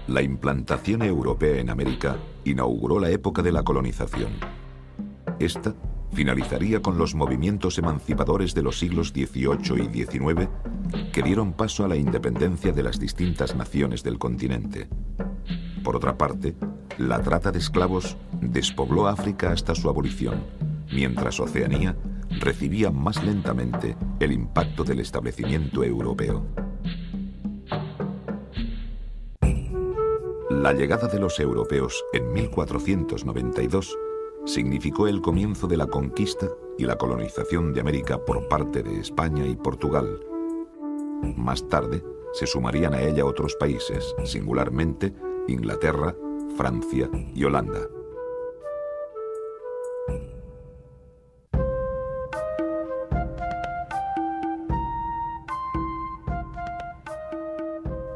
La implantación europea en América inauguró la época de la colonización. Esta finalizaría con los movimientos emancipadores de los siglos XVIII y XIX que dieron paso a la independencia de las distintas naciones del continente. Por otra parte, la trata de esclavos despobló África hasta su abolición, mientras Oceanía recibía más lentamente el impacto del establecimiento europeo. La llegada de los europeos en 1492 significó el comienzo de la conquista y la colonización de América por parte de España y Portugal. Más tarde se sumarían a ella otros países, singularmente Inglaterra, Francia y Holanda.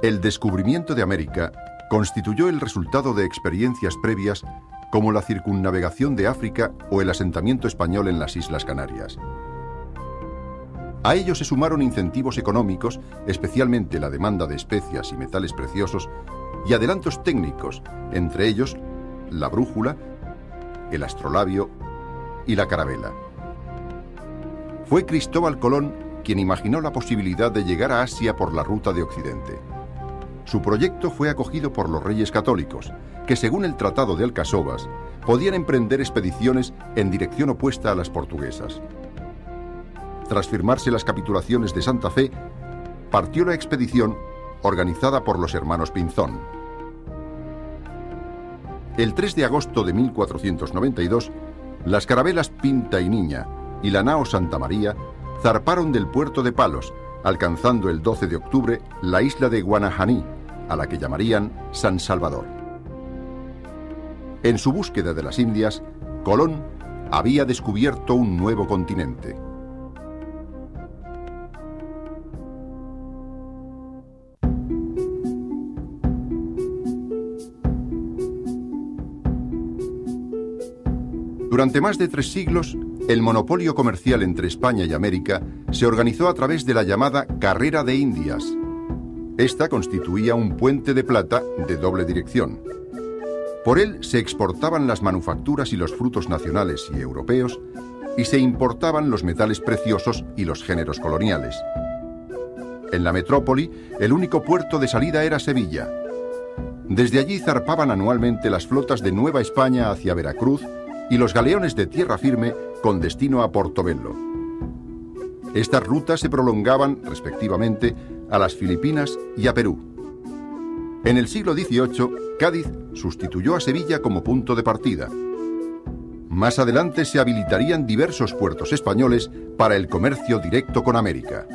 El descubrimiento de América constituyó el resultado de experiencias previas como la circunnavegación de África o el asentamiento español en las Islas Canarias. A ello se sumaron incentivos económicos, especialmente la demanda de especias y metales preciosos, y adelantos técnicos, entre ellos la brújula, el astrolabio y la carabela. Fue Cristóbal Colón quien imaginó la posibilidad de llegar a Asia por la ruta de Occidente. Su proyecto fue acogido por los reyes católicos, que según el Tratado de Alcasovas, podían emprender expediciones en dirección opuesta a las portuguesas. Tras firmarse las capitulaciones de Santa Fe, partió la expedición organizada por los hermanos Pinzón. El 3 de agosto de 1492, las carabelas Pinta y Niña y la nao Santa María zarparon del puerto de Palos, alcanzando el 12 de octubre la isla de Guanajaní, a la que llamarían San Salvador. En su búsqueda de las Indias, Colón había descubierto un nuevo continente. Durante más de 3 siglos, el monopolio comercial entre España y América se organizó a través de la llamada Carrera de Indias. Esta constituía un puente de plata de doble dirección. Por él se exportaban las manufacturas y los frutos nacionales y europeos y se importaban los metales preciosos y los géneros coloniales. En la metrópoli, el único puerto de salida era Sevilla. Desde allí zarpaban anualmente las flotas de Nueva España hacia Veracruz y los galeones de tierra firme con destino a Portobelo. Estas rutas se prolongaban, respectivamente, a las Filipinas y a Perú. En el siglo XVIII, Cádiz sustituyó a Sevilla como punto de partida. Más adelante se habilitarían diversos puertos españoles para el comercio directo con América.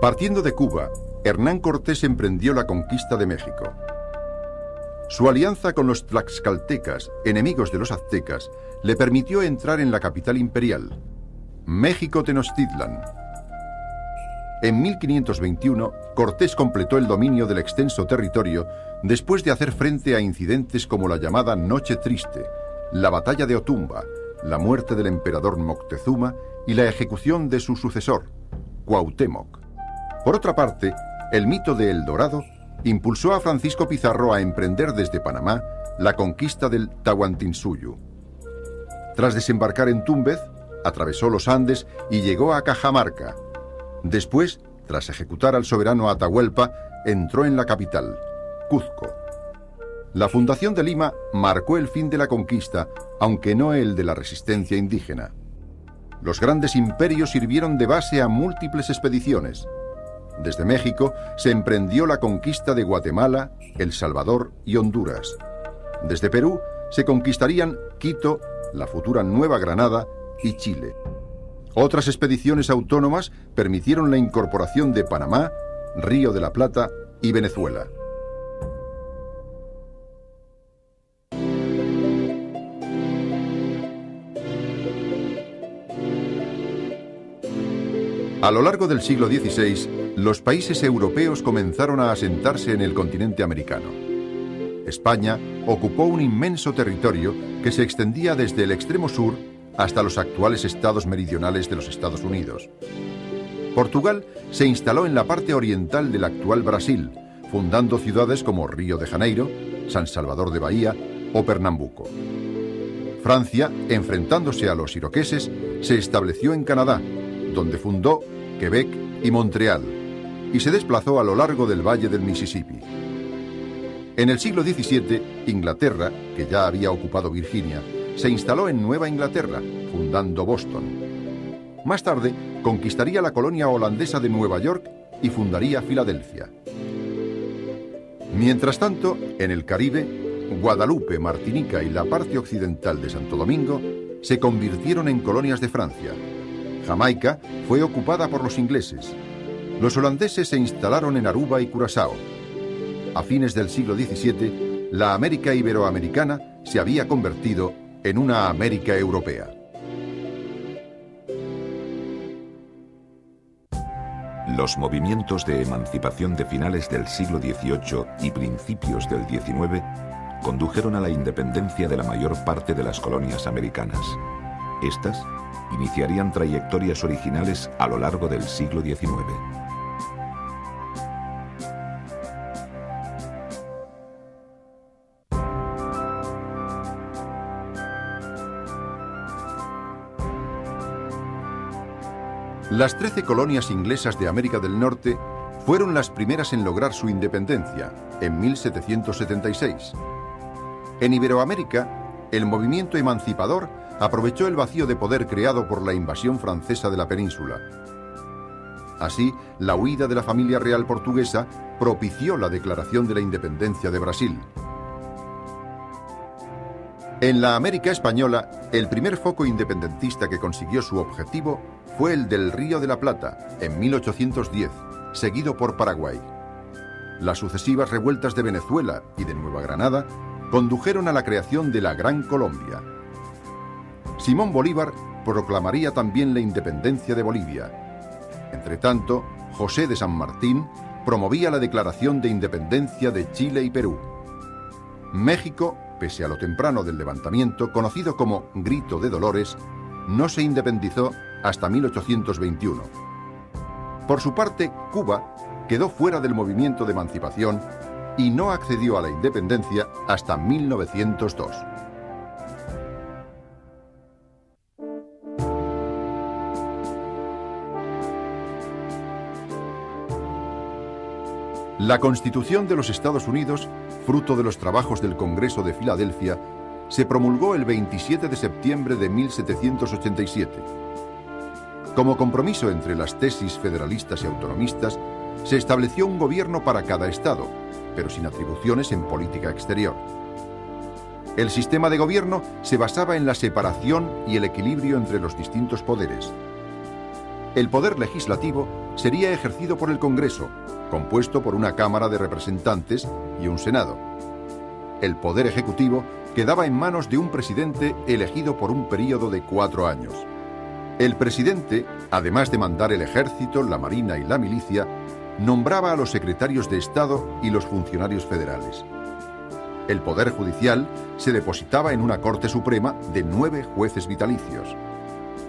Partiendo de Cuba, Hernán Cortés emprendió la conquista de México. Su alianza con los tlaxcaltecas, enemigos de los aztecas, le permitió entrar en la capital imperial, México Tenochtitlan. En 1521, Cortés completó el dominio del extenso territorio después de hacer frente a incidentes como la llamada Noche Triste, la batalla de Otumba, la muerte del emperador Moctezuma y la ejecución de su sucesor, Cuauhtémoc. Por otra parte, el mito de El Dorado impulsó a Francisco Pizarro a emprender desde Panamá la conquista del Tahuantinsuyo. Tras desembarcar en Túmbez, atravesó los Andes y llegó a Cajamarca. Después, tras ejecutar al soberano Atahualpa, entró en la capital, Cuzco. La fundación de Lima marcó el fin de la conquista, aunque no el de la resistencia indígena. Los grandes imperios sirvieron de base a múltiples expediciones. Desde México se emprendió la conquista de Guatemala, El Salvador y Honduras. Desde Perú se conquistarían Quito, la futura Nueva Granada y Chile. Otras expediciones autónomas permitieron la incorporación de Panamá, Río de la Plata y Venezuela. A lo largo del siglo XVI, los países europeos comenzaron a asentarse en el continente americano. España ocupó un inmenso territorio que se extendía desde el extremo sur hasta los actuales estados meridionales de los Estados Unidos. Portugal se instaló en la parte oriental del actual Brasil, fundando ciudades como Río de Janeiro, San Salvador de Bahía o Pernambuco. Francia, enfrentándose a los iroqueses, se estableció en Canadá, donde fundó Quebec y Montreal, y se desplazó a lo largo del valle del Mississippi. En el siglo XVII, Inglaterra, que ya había ocupado Virginia, se instaló en Nueva Inglaterra, fundando Boston. Más tarde, conquistaría la colonia holandesa de Nueva York y fundaría Filadelfia. Mientras tanto, en el Caribe, Guadalupe, Martinica y la parte occidental de Santo Domingo se convirtieron en colonias de Francia. Jamaica fue ocupada por los ingleses. Los holandeses se instalaron en Aruba y Curazao. A fines del siglo XVII, la América iberoamericana se había convertido en una América europea. Los movimientos de emancipación de finales del siglo XVIII y principios del XIX condujeron a la independencia de la mayor parte de las colonias americanas. Estas iniciarían trayectorias originales a lo largo del siglo XIX. Las 13 colonias inglesas de América del Norte fueron las primeras en lograr su independencia, en 1776. En Iberoamérica, el movimiento emancipador aprovechó el vacío de poder creado por la invasión francesa de la península. Así, la huida de la familia real portuguesa propició la declaración de la independencia de Brasil. En la América española, el primer foco independentista que consiguió su objetivo fue el del Río de la Plata, en 1810, seguido por Paraguay. Las sucesivas revueltas de Venezuela y de Nueva Granada condujeron a la creación de la Gran Colombia. Simón Bolívar proclamaría también la independencia de Bolivia. Entretanto, José de San Martín promovía la declaración de independencia de Chile y Perú. México, pese a lo temprano del levantamiento, conocido como Grito de Dolores, no se independizó hasta 1821. Por su parte, Cuba quedó fuera del movimiento de emancipación y no accedió a la independencia hasta 1902. La Constitución de los Estados Unidos, fruto de los trabajos del Congreso de Filadelfia, se promulgó el 27 de septiembre de 1787. Como compromiso entre las tesis federalistas y autonomistas, se estableció un gobierno para cada estado, pero sin atribuciones en política exterior. El sistema de gobierno se basaba en la separación y el equilibrio entre los distintos poderes. El poder legislativo sería ejercido por el Congreso, compuesto por una Cámara de Representantes y un Senado. El poder ejecutivo quedaba en manos de un presidente elegido por un período de 4 años. El presidente, además de mandar el ejército, la marina y la milicia, nombraba a los secretarios de Estado y los funcionarios federales. El poder judicial se depositaba en una Corte Suprema de 9 jueces vitalicios.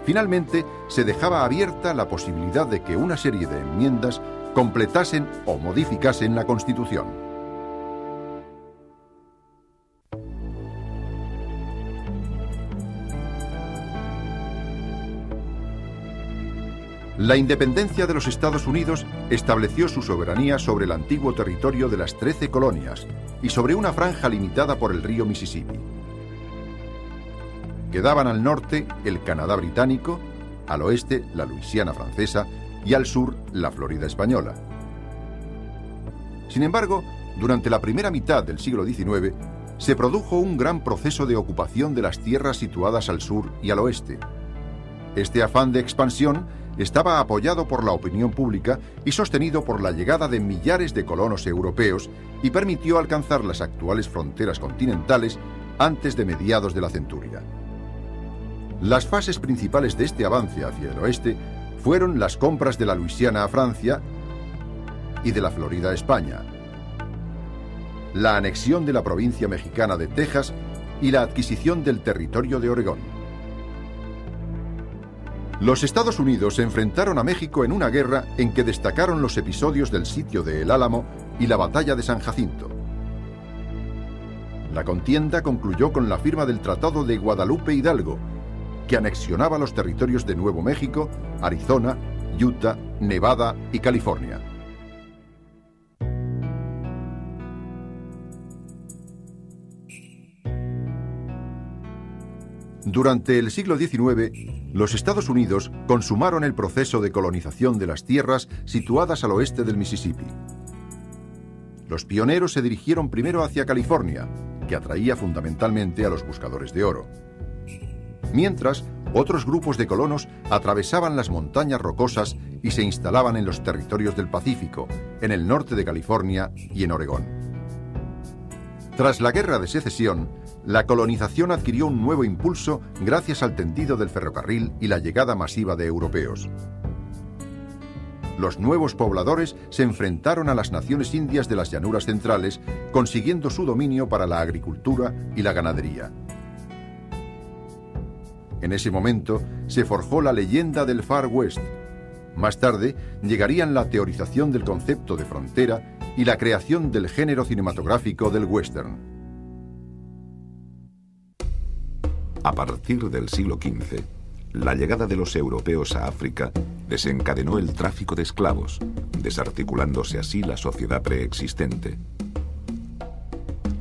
Finalmente, se dejaba abierta la posibilidad de que una serie de enmiendas completasen o modificasen la Constitución. La independencia de los Estados Unidos estableció su soberanía sobre el antiguo territorio de las 13 colonias y sobre una franja limitada por el río Mississippi. Quedaban al norte el Canadá británico, al oeste la Luisiana francesa y al sur la Florida española. Sin embargo, durante la primera mitad del siglo XIX se produjo un gran proceso de ocupación de las tierras situadas al sur y al oeste. Este afán de expansión estaba apoyado por la opinión pública y sostenido por la llegada de millares de colonos europeos y permitió alcanzar las actuales fronteras continentales antes de mediados de la centuria. Las fases principales de este avance hacia el oeste fueron las compras de la Luisiana a Francia y de la Florida a España, la anexión de la provincia mexicana de Texas y la adquisición del territorio de Oregón. Los Estados Unidos se enfrentaron a México en una guerra en que destacaron los episodios del sitio de El Álamo y la batalla de San Jacinto. La contienda concluyó con la firma del Tratado de Guadalupe Hidalgo, que anexionaba los territorios de Nuevo México, Arizona, Utah, Nevada y California. Durante el siglo XIX, los Estados Unidos consumaron el proceso de colonización de las tierras situadas al oeste del Mississippi. Los pioneros se dirigieron primero hacia California, que atraía fundamentalmente a los buscadores de oro. Mientras, otros grupos de colonos atravesaban las montañas rocosas y se instalaban en los territorios del Pacífico, en el norte de California y en Oregón. Tras la Guerra de Secesión, la colonización adquirió un nuevo impulso gracias al tendido del ferrocarril y la llegada masiva de europeos. Los nuevos pobladores se enfrentaron a las naciones indias de las llanuras centrales, consiguiendo su dominio para la agricultura y la ganadería. En ese momento se forjó la leyenda del Far West. Más tarde llegarían la teorización del concepto de frontera y la creación del género cinematográfico del western. A partir del siglo XV, la llegada de los europeos a África desencadenó el tráfico de esclavos, desarticulándose así la sociedad preexistente.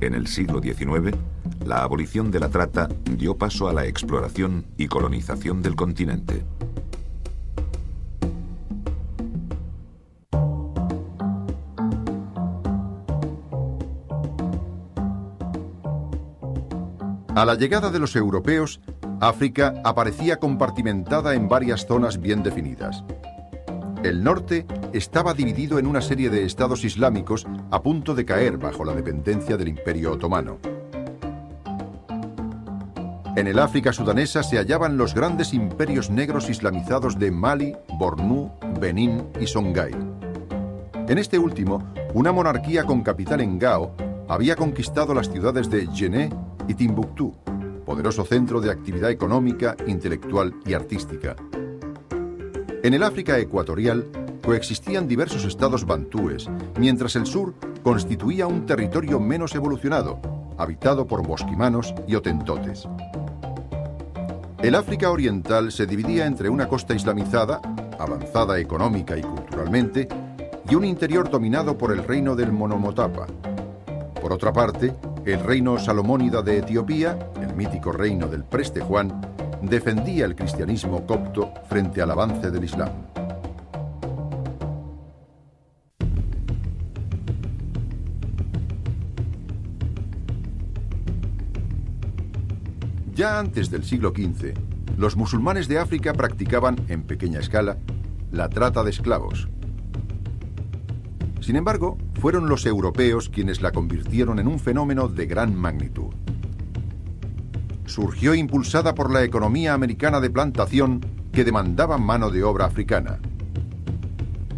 En el siglo XIX, la abolición de la trata dio paso a la exploración y colonización del continente. A la llegada de los europeos, África aparecía compartimentada en varias zonas bien definidas. El norte estaba dividido en una serie de estados islámicos a punto de caer bajo la dependencia del Imperio Otomano. En el África sudanesa se hallaban los grandes imperios negros islamizados de Mali, Bornu, Benín y Songhai. En este último, una monarquía con capital en Gao había conquistado las ciudades de Djenné y Timbuktu, poderoso centro de actividad económica, intelectual y artística. En el África ecuatorial coexistían diversos estados bantúes, mientras el sur constituía un territorio menos evolucionado, habitado por bosquimanos y hotentotes. El África oriental se dividía entre una costa islamizada, avanzada económica y culturalmente, y un interior dominado por el reino del Monomotapa. Por otra parte, el reino salomónida de Etiopía, el mítico reino del Preste Juan, defendía el cristianismo copto frente al avance del Islam. Ya antes del siglo XV, los musulmanes de África practicaban, en pequeña escala, la trata de esclavos. Sin embargo, fueron los europeos quienes la convirtieron en un fenómeno de gran magnitud. Surgió impulsada por la economía americana de plantación que demandaba mano de obra africana.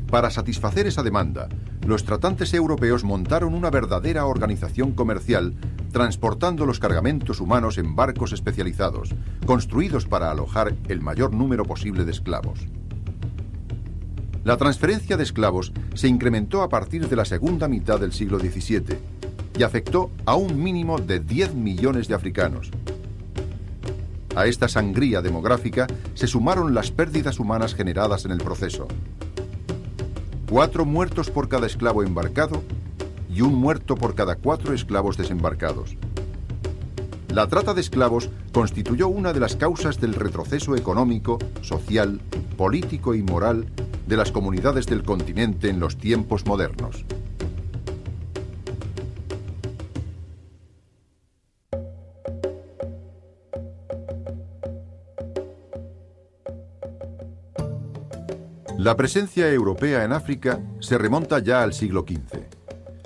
Para satisfacer esa demanda, los tratantes europeos montaron una verdadera organización comercial, transportando los cargamentos humanos en barcos especializados, construidos para alojar el mayor número posible de esclavos. La transferencia de esclavos se incrementó a partir de la segunda mitad del siglo XVII y afectó a un mínimo de 10 millones de africanos. A esta sangría demográfica se sumaron las pérdidas humanas generadas en el proceso. 4 muertos por cada esclavo embarcado y 1 muerto por cada 4 esclavos desembarcados. La trata de esclavos constituyó una de las causas del retroceso económico, social, político y moral de las comunidades del continente en los tiempos modernos. La presencia europea en África se remonta ya al siglo XV.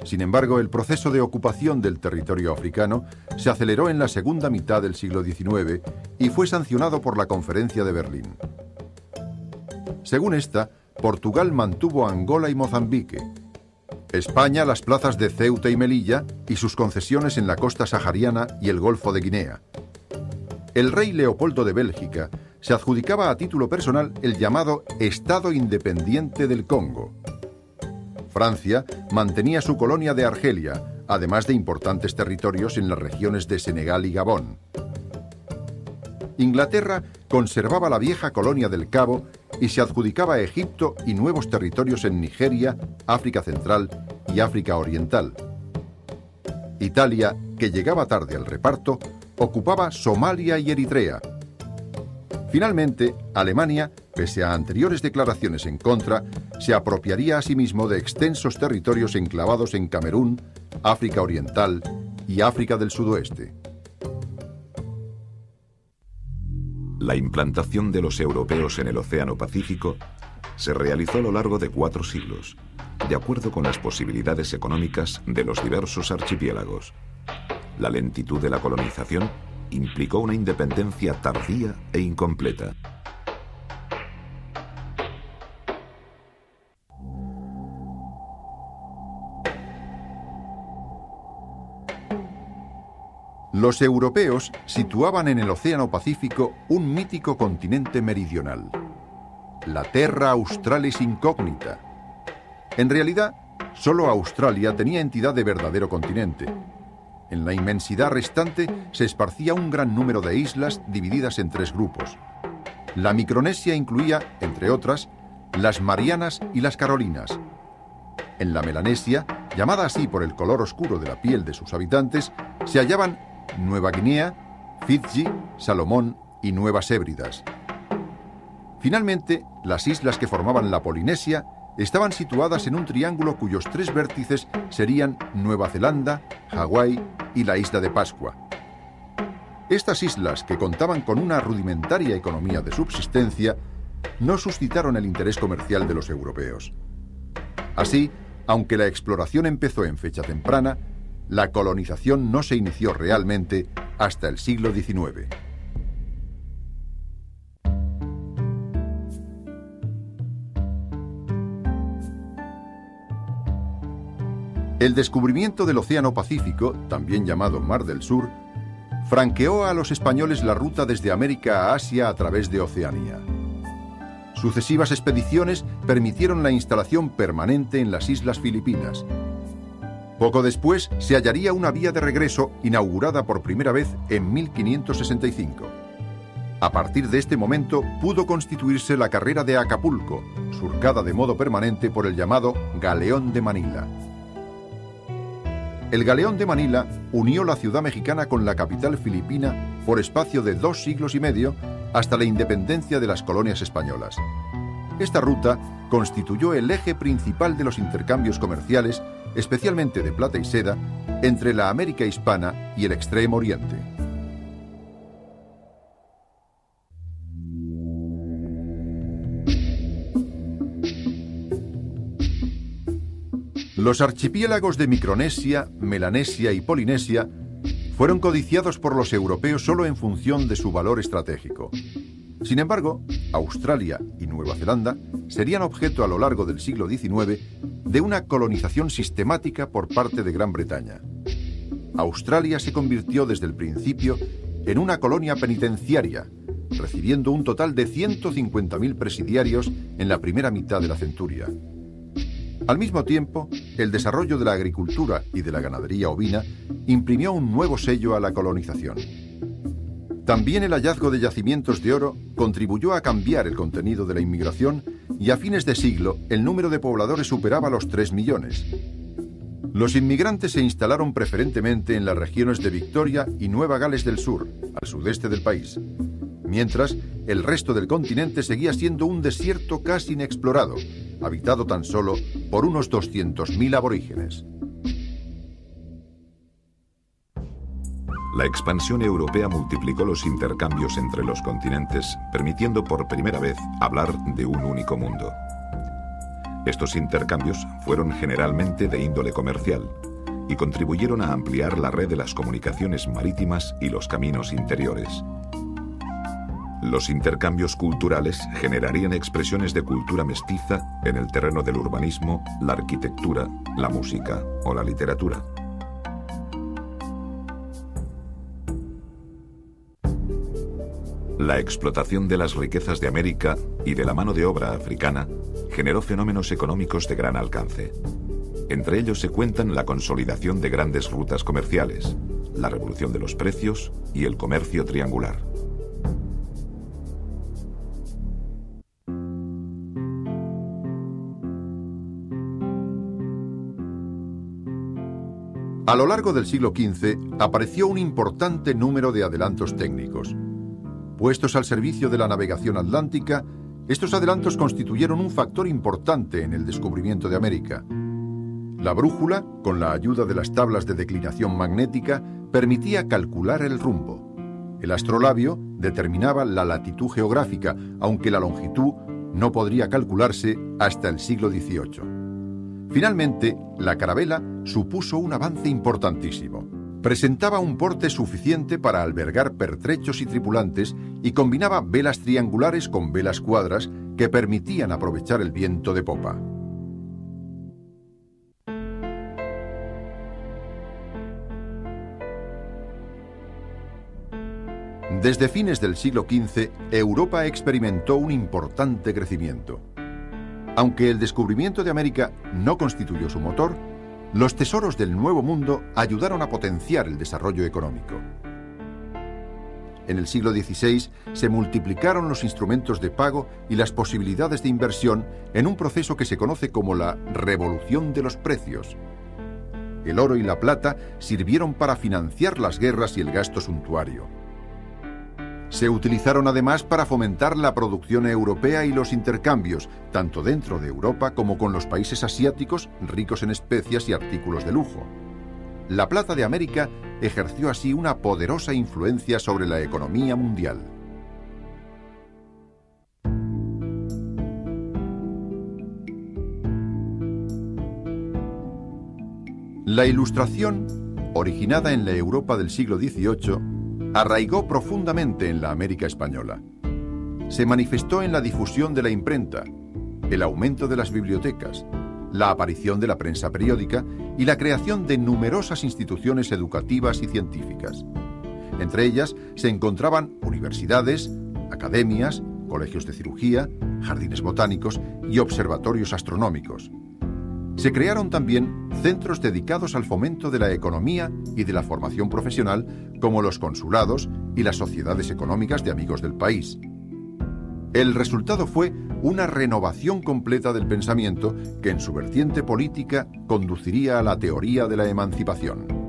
Sin embargo, el proceso de ocupación del territorio africano se aceleró en la segunda mitad del siglo XIX y fue sancionado por la Conferencia de Berlín. Según esta, Portugal mantuvo Angola y Mozambique, España las plazas de Ceuta y Melilla y sus concesiones en la costa sahariana y el Golfo de Guinea. El rey Leopoldo de Bélgica se adjudicaba a título personal el llamado Estado Independiente del Congo. Francia mantenía su colonia de Argelia, además de importantes territorios en las regiones de Senegal y Gabón. Inglaterra conservaba la vieja colonia del Cabo y se adjudicaba a Egipto y nuevos territorios en Nigeria, África Central y África Oriental. Italia, que llegaba tarde al reparto, ocupaba Somalia y Eritrea. Finalmente, Alemania, pese a anteriores declaraciones en contra, se apropiaría asimismo de extensos territorios enclavados en Camerún, África Oriental y África del Sudoeste. La implantación de los europeos en el Océano Pacífico se realizó a lo largo de 4 siglos, de acuerdo con las posibilidades económicas de los diversos archipiélagos. La lentitud de la colonización implicó una independencia tardía e incompleta. Los europeos situaban en el Océano Pacífico un mítico continente meridional, la Terra Australis Incógnita. En realidad, solo Australia tenía entidad de verdadero continente. En la inmensidad restante se esparcía un gran número de islas divididas en 3 grupos. La Micronesia incluía, entre otras, las Marianas y las Carolinas. En la Melanesia, llamada así por el color oscuro de la piel de sus habitantes, se hallaban Nueva Guinea, Fiji, Salomón y Nuevas Hébridas. Finalmente, las islas que formaban la Polinesia estaban situadas en un triángulo cuyos 3 vértices serían Nueva Zelanda, Hawái y la isla de Pascua. Estas islas, que contaban con una rudimentaria economía de subsistencia, no suscitaron el interés comercial de los europeos. Así, aunque la exploración empezó en fecha temprana, la colonización no se inició realmente hasta el siglo XIX. El descubrimiento del Océano Pacífico, también llamado Mar del Sur, franqueó a los españoles la ruta desde América a Asia a través de Oceanía. Sucesivas expediciones permitieron la instalación permanente en las Islas Filipinas. Poco después se hallaría una vía de regreso inaugurada por primera vez en 1565. A partir de este momento pudo constituirse la carrera de Acapulco, surcada de modo permanente por el llamado Galeón de Manila. El Galeón de Manila unió la ciudad mexicana con la capital filipina por espacio de 2 siglos y medio hasta la independencia de las colonias españolas. Esta ruta constituyó el eje principal de los intercambios comerciales, especialmente de plata y seda, entre la América hispana y el Extremo Oriente. Los archipiélagos de Micronesia, Melanesia y Polinesia fueron codiciados por los europeos solo en función de su valor estratégico. Sin embargo, Australia y Nueva Zelanda serían objeto a lo largo del siglo XIX de una colonización sistemática por parte de Gran Bretaña. Australia se convirtió desde el principio en una colonia penitenciaria, recibiendo un total de 150.000 presidiarios en la primera mitad de la centuria. Al mismo tiempo, el desarrollo de la agricultura y de la ganadería ovina imprimió un nuevo sello a la colonización. También el hallazgo de yacimientos de oro contribuyó a cambiar el contenido de la inmigración y a fines de siglo el número de pobladores superaba los 3 millones. Los inmigrantes se instalaron preferentemente en las regiones de Victoria y Nueva Gales del Sur, al sudeste del país, mientras el resto del continente seguía siendo un desierto casi inexplorado, habitado tan solo por unos 200.000 aborígenes. La expansión europea multiplicó los intercambios entre los continentes, permitiendo por primera vez hablar de un único mundo. Estos intercambios fueron generalmente de índole comercial y contribuyeron a ampliar la red de las comunicaciones marítimas y los caminos interiores. Los intercambios culturales generarían expresiones de cultura mestiza en el terreno del urbanismo, la arquitectura, la música o la literatura. La explotación de las riquezas de América y de la mano de obra africana generó fenómenos económicos de gran alcance. Entre ellos se cuentan la consolidación de grandes rutas comerciales, la revolución de los precios y el comercio triangular. A lo largo del siglo XV apareció un importante número de adelantos técnicos. Puestos al servicio de la navegación atlántica, estos adelantos constituyeron un factor importante en el descubrimiento de América. La brújula, con la ayuda de las tablas de declinación magnética, permitía calcular el rumbo. El astrolabio determinaba la latitud geográfica, aunque la longitud no podría calcularse hasta el siglo XVIII. Finalmente, la carabela supuso un avance importantísimo. Presentaba un porte suficiente para albergar pertrechos y tripulantes y combinaba velas triangulares con velas cuadras que permitían aprovechar el viento de popa. Desde fines del siglo XV, Europa experimentó un importante crecimiento. Aunque el descubrimiento de América no constituyó su motor, los tesoros del Nuevo Mundo ayudaron a potenciar el desarrollo económico. En el siglo XVI se multiplicaron los instrumentos de pago y las posibilidades de inversión en un proceso que se conoce como la revolución de los precios. El oro y la plata sirvieron para financiar las guerras y el gasto suntuario. Se utilizaron además para fomentar la producción europea y los intercambios, tanto dentro de Europa como con los países asiáticos ricos en especias y artículos de lujo. La plata de América ejerció así una poderosa influencia sobre la economía mundial. La Ilustración, originada en la Europa del siglo XVIII, arraigó profundamente en la América española. Se manifestó en la difusión de la imprenta, el aumento de las bibliotecas, la aparición de la prensa periódica y la creación de numerosas instituciones educativas y científicas. Entre ellas se encontraban universidades, academias, colegios de cirugía, jardines botánicos y observatorios astronómicos. Se crearon también centros dedicados al fomento de la economía y de la formación profesional, como los consulados y las sociedades económicas de amigos del país. El resultado fue una renovación completa del pensamiento que en su vertiente política conduciría a la teoría de la emancipación.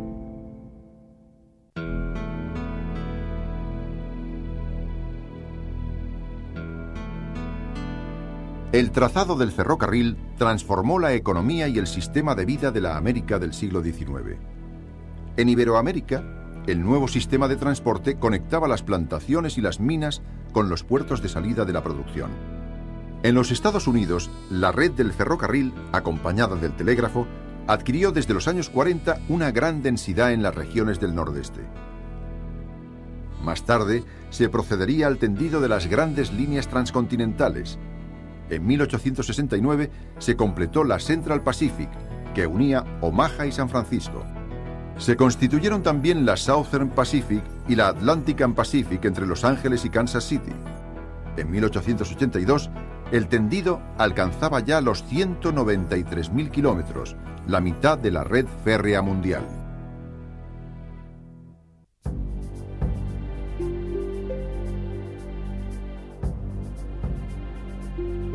El trazado del ferrocarril transformó la economía y el sistema de vida de la América del siglo XIX. En Iberoamérica, el nuevo sistema de transporte conectaba las plantaciones y las minas con los puertos de salida de la producción. En los Estados Unidos, la red del ferrocarril, acompañada del telégrafo, adquirió desde los años 40 una gran densidad en las regiones del nordeste. Más tarde, se procedería al tendido de las grandes líneas transcontinentales. En 1869 se completó la Central Pacific, que unía Omaha y San Francisco. Se constituyeron también la Southern Pacific y la Atlantic and Pacific entre Los Ángeles y Kansas City. En 1882, el tendido alcanzaba ya los 193.000 kilómetros, la mitad de la red férrea mundial.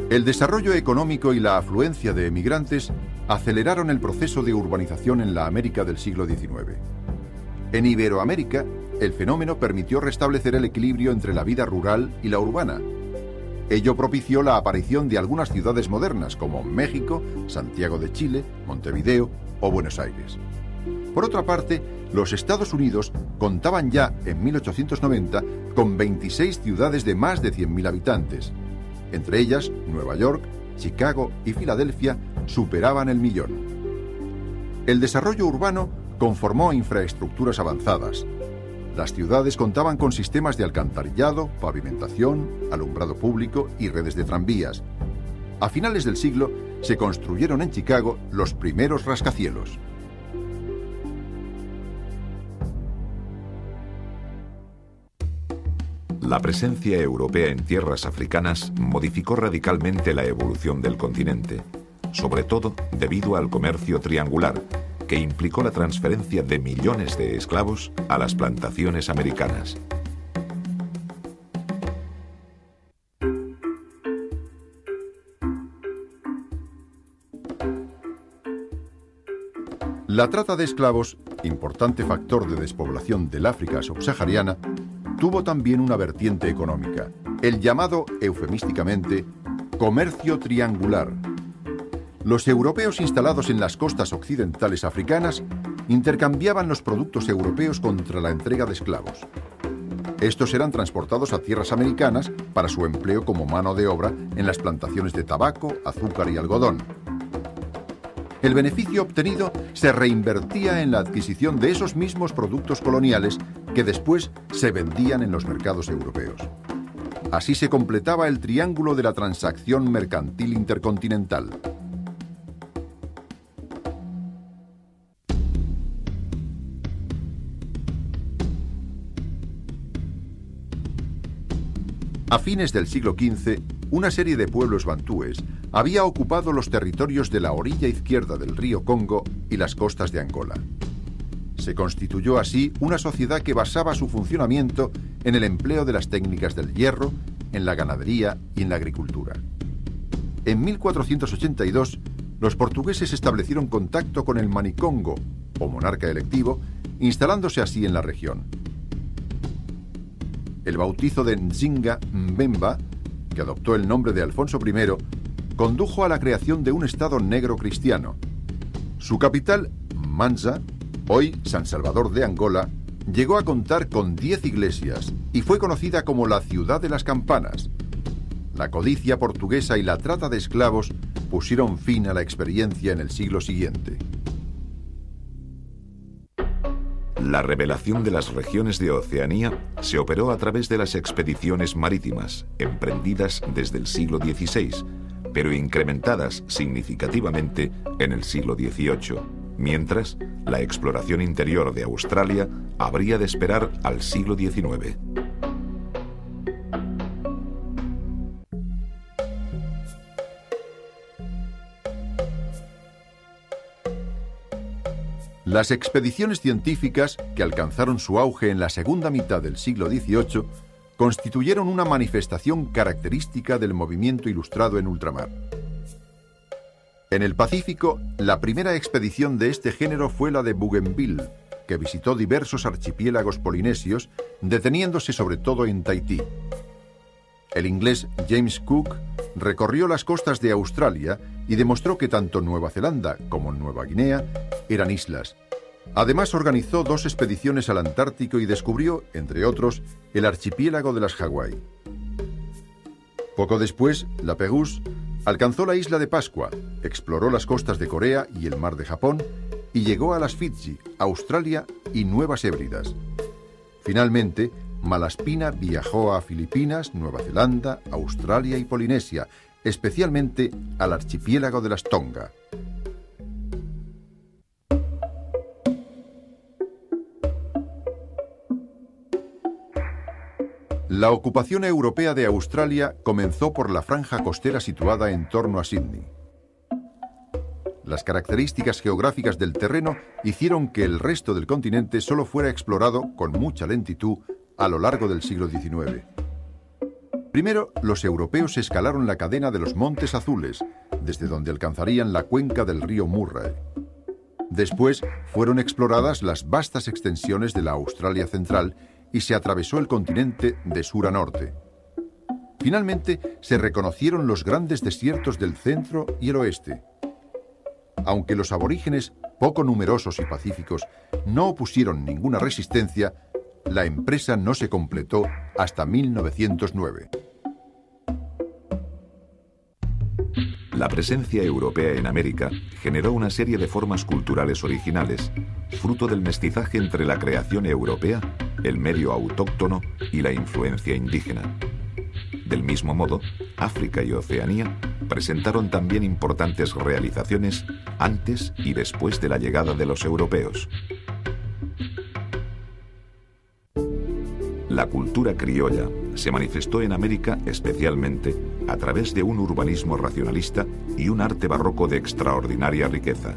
El desarrollo económico y la afluencia de emigrantes aceleraron el proceso de urbanización en la América del siglo XIX. En Iberoamérica, el fenómeno permitió restablecer el equilibrio entre la vida rural y la urbana. Ello propició la aparición de algunas ciudades modernas como México, Santiago de Chile, Montevideo o Buenos Aires. Por otra parte, los Estados Unidos contaban ya en 1890 con 26 ciudades de más de 100.000 habitantes. Entre ellas, Nueva York, Chicago y Filadelfia superaban el 1.000.000. El desarrollo urbano conformó infraestructuras avanzadas. Las ciudades contaban con sistemas de alcantarillado, pavimentación, alumbrado público y redes de tranvías. A finales del siglo se construyeron en Chicago los primeros rascacielos. La presencia europea en tierras africanas modificó radicalmente la evolución del continente, sobre todo debido al comercio triangular, que implicó la transferencia de millones de esclavos a las plantaciones americanas. La trata de esclavos, importante factor de despoblación del África subsahariana, tuvo también una vertiente económica, el llamado, eufemísticamente, comercio triangular. Los europeos instalados en las costas occidentales africanas intercambiaban los productos europeos contra la entrega de esclavos. Estos eran transportados a tierras americanas para su empleo como mano de obra en las plantaciones de tabaco, azúcar y algodón. El beneficio obtenido se reinvertía en la adquisición de esos mismos productos coloniales que después se vendían en los mercados europeos. Así se completaba el triángulo de la transacción mercantil intercontinental. A fines del siglo XV, una serie de pueblos bantúes había ocupado los territorios de la orilla izquierda del río Congo y las costas de Angola. Se constituyó así una sociedad que basaba su funcionamiento en el empleo de las técnicas del hierro, en la ganadería y en la agricultura. En 1482, los portugueses establecieron contacto con el Manicongo, o monarca electivo, instalándose así en la región. El bautizo de Nzinga Mbemba, que adoptó el nombre de Alfonso I, condujo a la creación de un Estado negro cristiano. Su capital, Manza, hoy San Salvador de Angola, llegó a contar con 10 iglesias y fue conocida como la Ciudad de las Campanas. La codicia portuguesa y la trata de esclavos pusieron fin a la experiencia en el siglo siguiente. La revelación de las regiones de Oceanía se operó a través de las expediciones marítimas, emprendidas desde el siglo XVI, pero incrementadas significativamente en el siglo XVIII, mientras la exploración interior de Australia habría de esperar al siglo XIX. Las expediciones científicas, que alcanzaron su auge en la segunda mitad del siglo XVIII, constituyeron una manifestación característica del movimiento ilustrado en ultramar. En el Pacífico, la primera expedición de este género fue la de Bougainville, que visitó diversos archipiélagos polinesios, deteniéndose sobre todo en Tahití. El inglés James Cook recorrió las costas de Australia y demostró que tanto Nueva Zelanda como Nueva Guinea eran islas. Además, organizó 2 expediciones al Antártico y descubrió, entre otros, el archipiélago de las Hawái. Poco después, la Pérouse alcanzó la isla de Pascua, exploró las costas de Corea y el mar de Japón y llegó a las Fiji, Australia y Nuevas Hébridas. Finalmente, Malaspina viajó a Filipinas, Nueva Zelanda, Australia y Polinesia, especialmente al archipiélago de las Tonga. La ocupación europea de Australia comenzó por la franja costera situada en torno a Sídney. Las características geográficas del terreno hicieron que el resto del continente solo fuera explorado con mucha lentitud a lo largo del siglo XIX. Primero, los europeos escalaron la cadena de los Montes Azules, desde donde alcanzarían la cuenca del río Murray. Después, fueron exploradas las vastas extensiones de la Australia central y se atravesó el continente de sur a norte. Finalmente, se reconocieron los grandes desiertos del centro y el oeste. Aunque los aborígenes, poco numerosos y pacíficos, no opusieron ninguna resistencia, la empresa no se completó hasta 1909. La presencia europea en América generó una serie de formas culturales originales, fruto del mestizaje entre la creación europea, el medio autóctono y la influencia indígena. Del mismo modo, África y Oceanía presentaron también importantes realizaciones antes y después de la llegada de los europeos. La cultura criolla se manifestó en América especialmente a través de un urbanismo racionalista y un arte barroco de extraordinaria riqueza.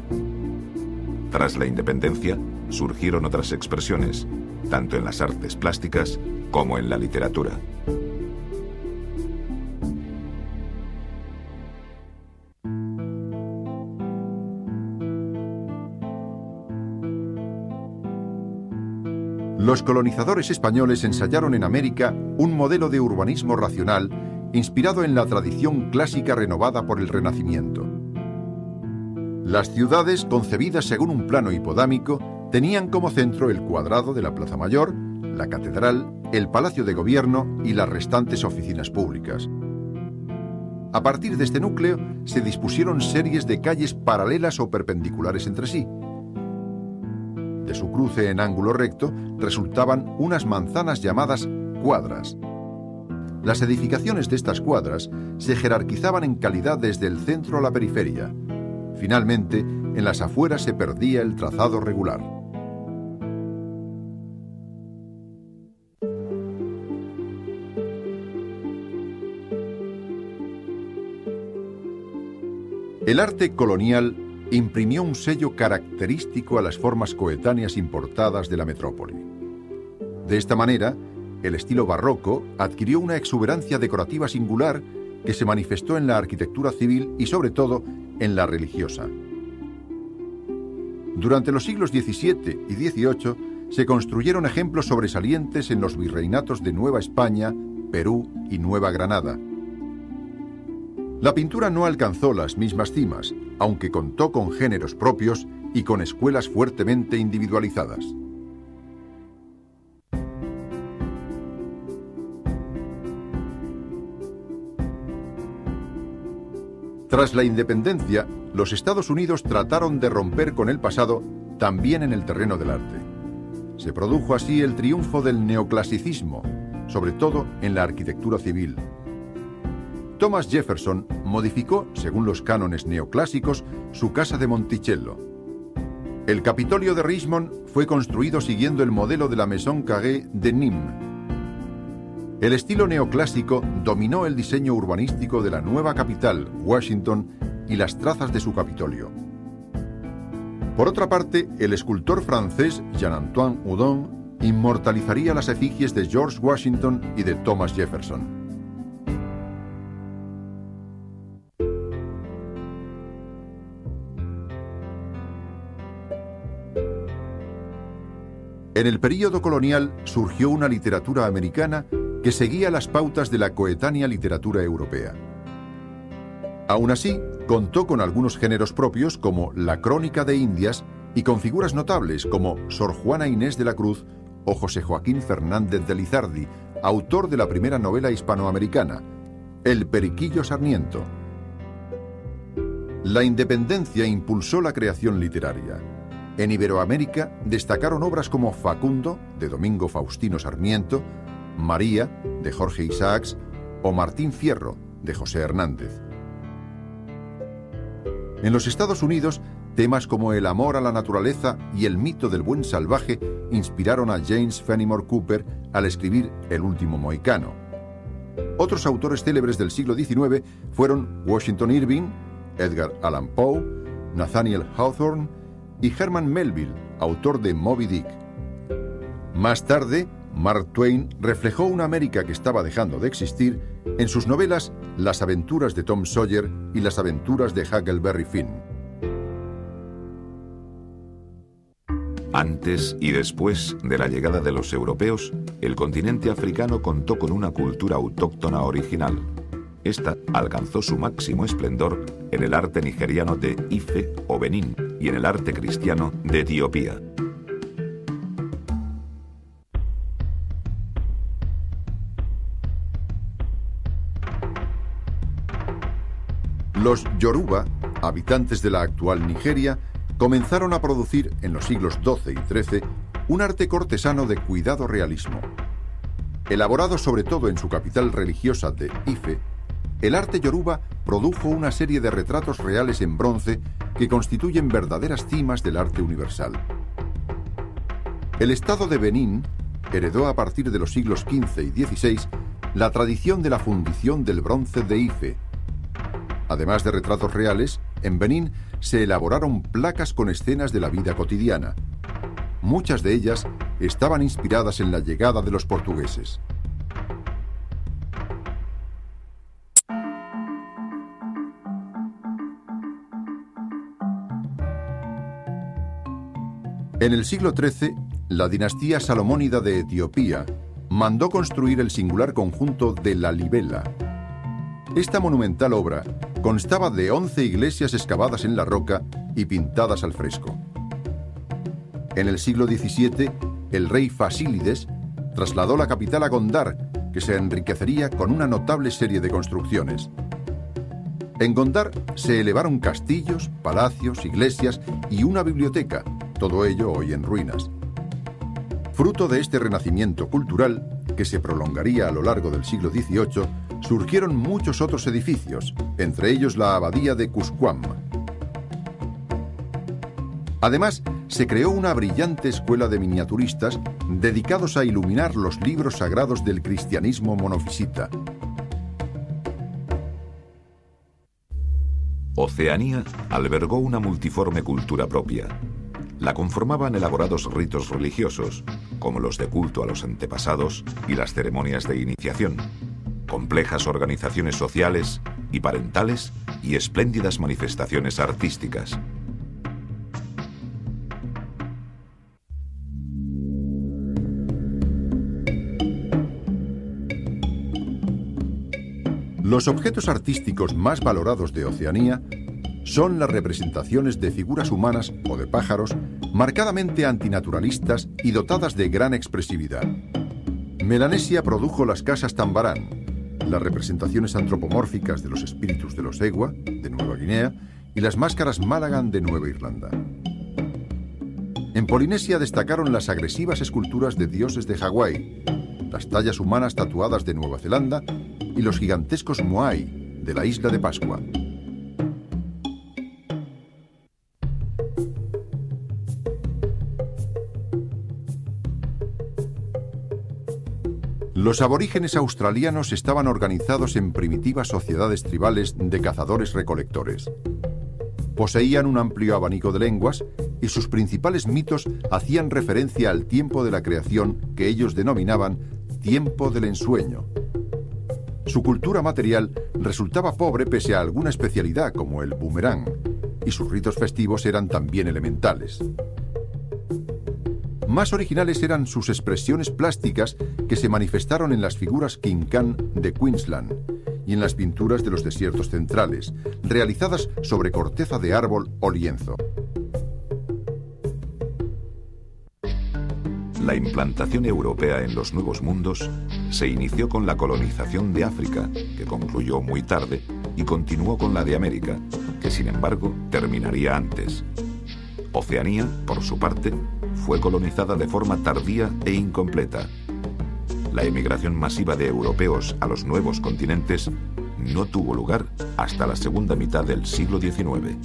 Tras la independencia, surgieron otras expresiones, tanto en las artes plásticas como en la literatura. Los colonizadores españoles ensayaron en América un modelo de urbanismo racional inspirado en la tradición clásica renovada por el Renacimiento. Las ciudades, concebidas según un plano hipodámico, tenían como centro el cuadrado de la Plaza Mayor, la Catedral, el Palacio de Gobierno y las restantes oficinas públicas. A partir de este núcleo se dispusieron series de calles paralelas o perpendiculares entre sí. De su cruce en ángulo recto resultaban unas manzanas llamadas cuadras. Las edificaciones de estas cuadras se jerarquizaban en calidad desde el centro a la periferia. Finalmente, en las afueras se perdía el trazado regular. El arte colonial imprimió un sello característico a las formas coetáneas importadas de la metrópoli. De esta manera, el estilo barroco adquirió una exuberancia decorativa singular que se manifestó en la arquitectura civil y, sobre todo, en la religiosa. Durante los siglos XVII y XVIII se construyeron ejemplos sobresalientes en los virreinatos de Nueva España, Perú y Nueva Granada. La pintura no alcanzó las mismas cimas, aunque contó con géneros propios y con escuelas fuertemente individualizadas. Tras la independencia, los Estados Unidos trataron de romper con el pasado también en el terreno del arte. Se produjo así el triunfo del neoclasicismo, sobre todo en la arquitectura civil. Thomas Jefferson modificó, según los cánones neoclásicos, su casa de Monticello. El Capitolio de Richmond fue construido siguiendo el modelo de la Maison Carrée de Nîmes. El estilo neoclásico dominó el diseño urbanístico de la nueva capital, Washington, y las trazas de su Capitolio. Por otra parte, el escultor francés Jean-Antoine Houdon inmortalizaría las efigies de George Washington y de Thomas Jefferson. En el período colonial surgió una literatura americana que seguía las pautas de la coetánea literatura europea. Aún así, contó con algunos géneros propios como la Crónica de Indias y con figuras notables como Sor Juana Inés de la Cruz o José Joaquín Fernández de Lizardi, autor de la primera novela hispanoamericana, El Periquillo Sarmiento. La independencia impulsó la creación literaria. En Iberoamérica destacaron obras como Facundo, de Domingo Faustino Sarmiento, María, de Jorge Isaacs, o Martín Fierro, de José Hernández. En los Estados Unidos, temas como el amor a la naturaleza y el mito del buen salvaje inspiraron a James Fenimore Cooper al escribir El último mohicano. Otros autores célebres del siglo XIX fueron Washington Irving, Edgar Allan Poe, Nathaniel Hawthorne y Herman Melville, autor de Moby Dick. Más tarde, Mark Twain reflejó una América que estaba dejando de existir en sus novelas Las aventuras de Tom Sawyer y Las aventuras de Huckleberry Finn. Antes y después de la llegada de los europeos, el continente africano contó con una cultura autóctona original. Esta alcanzó su máximo esplendor en el arte nigeriano de Ife o Benín y en el arte cristiano de Etiopía. Los Yoruba, habitantes de la actual Nigeria, comenzaron a producir en los siglos XII y XIII un arte cortesano de cuidado realismo. Elaborado sobre todo en su capital religiosa de Ife, el arte yoruba produjo una serie de retratos reales en bronce que constituyen verdaderas cimas del arte universal. El estado de Benín heredó a partir de los siglos XV y XVI la tradición de la fundición del bronce de Ife. Además de retratos reales, en Benín se elaboraron placas con escenas de la vida cotidiana. Muchas de ellas estaban inspiradas en la llegada de los portugueses. En el siglo XIII, la dinastía salomónida de Etiopía mandó construir el singular conjunto de la Libela. Esta monumental obra constaba de 11 iglesias excavadas en la roca y pintadas al fresco. En el siglo XVII, el rey Fasílides trasladó la capital a Gondar, que se enriquecería con una notable serie de construcciones. En Gondar se elevaron castillos, palacios, iglesias y una biblioteca, todo ello hoy en ruinas. Fruto de este renacimiento cultural, que se prolongaría a lo largo del siglo XVIII, surgieron muchos otros edificios, entre ellos la abadía de Cuscuam. Además, se creó una brillante escuela de miniaturistas dedicados a iluminar los libros sagrados del cristianismo monofisita. Oceanía albergó una multiforme cultura propia. La conformaban elaborados ritos religiosos, como los de culto a los antepasados y las ceremonias de iniciación, complejas organizaciones sociales y parentales y espléndidas manifestaciones artísticas. Los objetos artísticos más valorados de Oceanía son las representaciones de figuras humanas o de pájaros marcadamente antinaturalistas y dotadas de gran expresividad. Melanesia produjo las casas Tambarán, las representaciones antropomórficas de los espíritus de los Ewa, de Nueva Guinea, y las máscaras Malagan de Nueva Irlanda. En Polinesia destacaron las agresivas esculturas de dioses de Hawái, las tallas humanas tatuadas de Nueva Zelanda y los gigantescos Moai de la isla de Pascua. Los aborígenes australianos estaban organizados en primitivas sociedades tribales de cazadores-recolectores. Poseían un amplio abanico de lenguas y sus principales mitos hacían referencia al tiempo de la creación que ellos denominaban tiempo del ensueño. Su cultura material resultaba pobre pese a alguna especialidad como el boomerang, y sus ritos festivos eran también elementales. Más originales eran sus expresiones plásticas que se manifestaron en las figuras Kinkan de Queensland y en las pinturas de los desiertos centrales, realizadas sobre corteza de árbol o lienzo. La implantación europea en los Nuevos Mundos se inició con la colonización de África, que concluyó muy tarde, y continuó con la de América, que sin embargo terminaría antes. Oceanía, por su parte, fue colonizada de forma tardía e incompleta. La emigración masiva de europeos a los nuevos continentes no tuvo lugar hasta la segunda mitad del siglo XIX.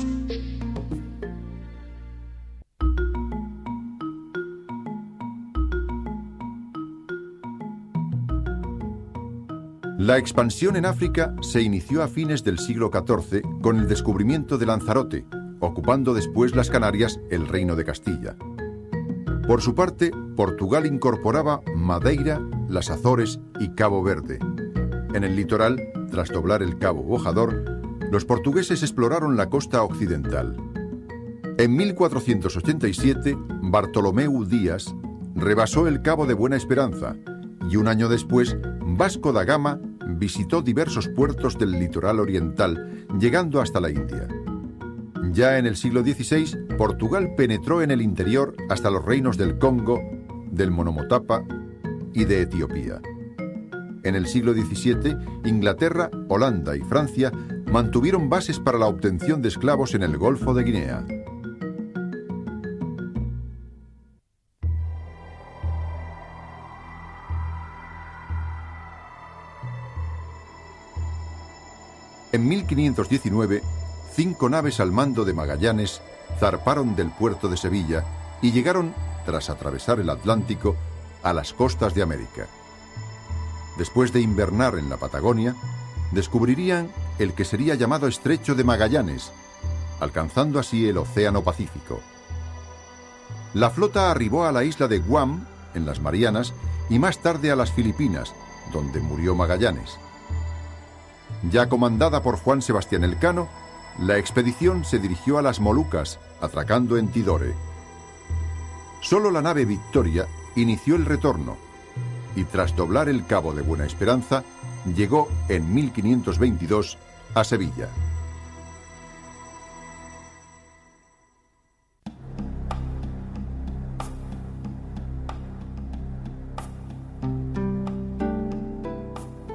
La expansión en África se inició a fines del siglo XIV con el descubrimiento de Lanzarote, ocupando después las Canarias el Reino de Castilla. Por su parte, Portugal incorporaba Madeira, las Azores y Cabo Verde. En el litoral, tras doblar el Cabo Bojador, los portugueses exploraron la costa occidental. En 1487, Bartolomeu Díaz rebasó el Cabo de Buena Esperanza y un año después, Vasco da Gama visitó diversos puertos del litoral oriental, llegando hasta la India. Ya en el siglo XVI, Portugal penetró en el interior hasta los reinos del Congo, del Monomotapa y de Etiopía. En el siglo XVII, Inglaterra, Holanda y Francia mantuvieron bases para la obtención de esclavos en el Golfo de Guinea. En 1519, 5 naves al mando de Magallanes zarparon del puerto de Sevilla y llegaron, tras atravesar el Atlántico, a las costas de América. Después de invernar en la Patagonia, descubrirían el que sería llamado Estrecho de Magallanes, alcanzando así el Océano Pacífico. La flota arribó a la isla de Guam, en las Marianas, y más tarde a las Filipinas, donde murió Magallanes. Ya comandada por Juan Sebastián Elcano, la expedición se dirigió a las Molucas, atracando en Tidore. Solo la nave Victoria inició el retorno y tras doblar el Cabo de Buena Esperanza, llegó en 1522 a Sevilla.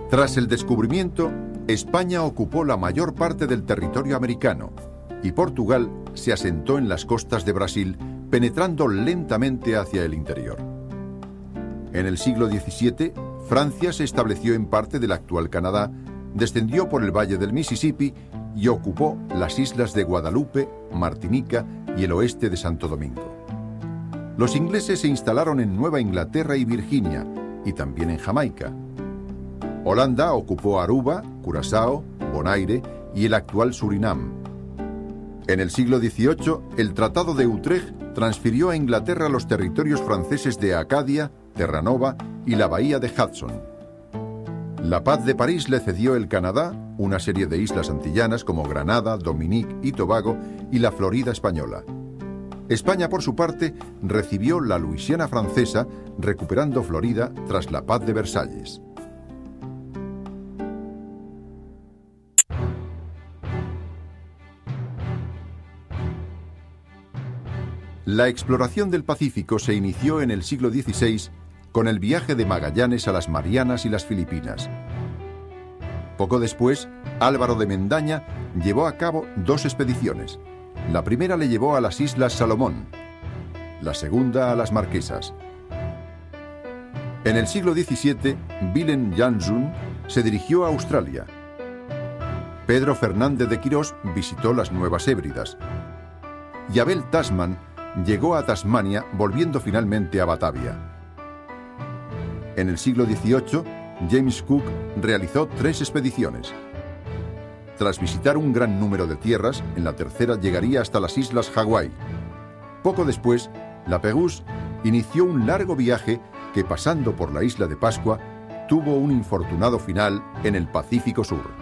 Tras el descubrimiento, España ocupó la mayor parte del territorio americano y Portugal se asentó en las costas de Brasil, penetrando lentamente hacia el interior. En el siglo XVII, Francia se estableció en parte del actual Canadá, descendió por el valle del Mississippi y ocupó las islas de Guadalupe, Martinica y el oeste de Santo Domingo. Los ingleses se instalaron en Nueva Inglaterra y Virginia, y también en Jamaica. Holanda ocupó Aruba, Curazao, Bonaire y el actual Surinam. En el siglo XVIII, el Tratado de Utrecht transfirió a Inglaterra los territorios franceses de Acadia, Terranova y la bahía de Hudson. La Paz de París le cedió el Canadá, una serie de islas antillanas como Granada, Dominique y Tobago y la Florida española. España, por su parte, recibió la Luisiana francesa, recuperando Florida tras la Paz de Versalles. La exploración del Pacífico se inició en el siglo XVI con el viaje de Magallanes a las Marianas y las Filipinas. Poco después, Álvaro de Mendaña llevó a cabo dos expediciones. La primera le llevó a las Islas Salomón, la segunda a las Marquesas. En el siglo XVII, Willem Janszoon se dirigió a Australia. Pedro Fernández de Quirós visitó las Nuevas Hébridas. Y Abel Tasman llegó a Tasmania, volviendo finalmente a Batavia. En el siglo XVIII, James Cook realizó 3 expediciones. Tras visitar un gran número de tierras, en la tercera llegaría hasta las Islas Hawái. Poco después, la Pérouse inició un largo viaje que, pasando por la isla de Pascua, tuvo un infortunado final en el Pacífico Sur.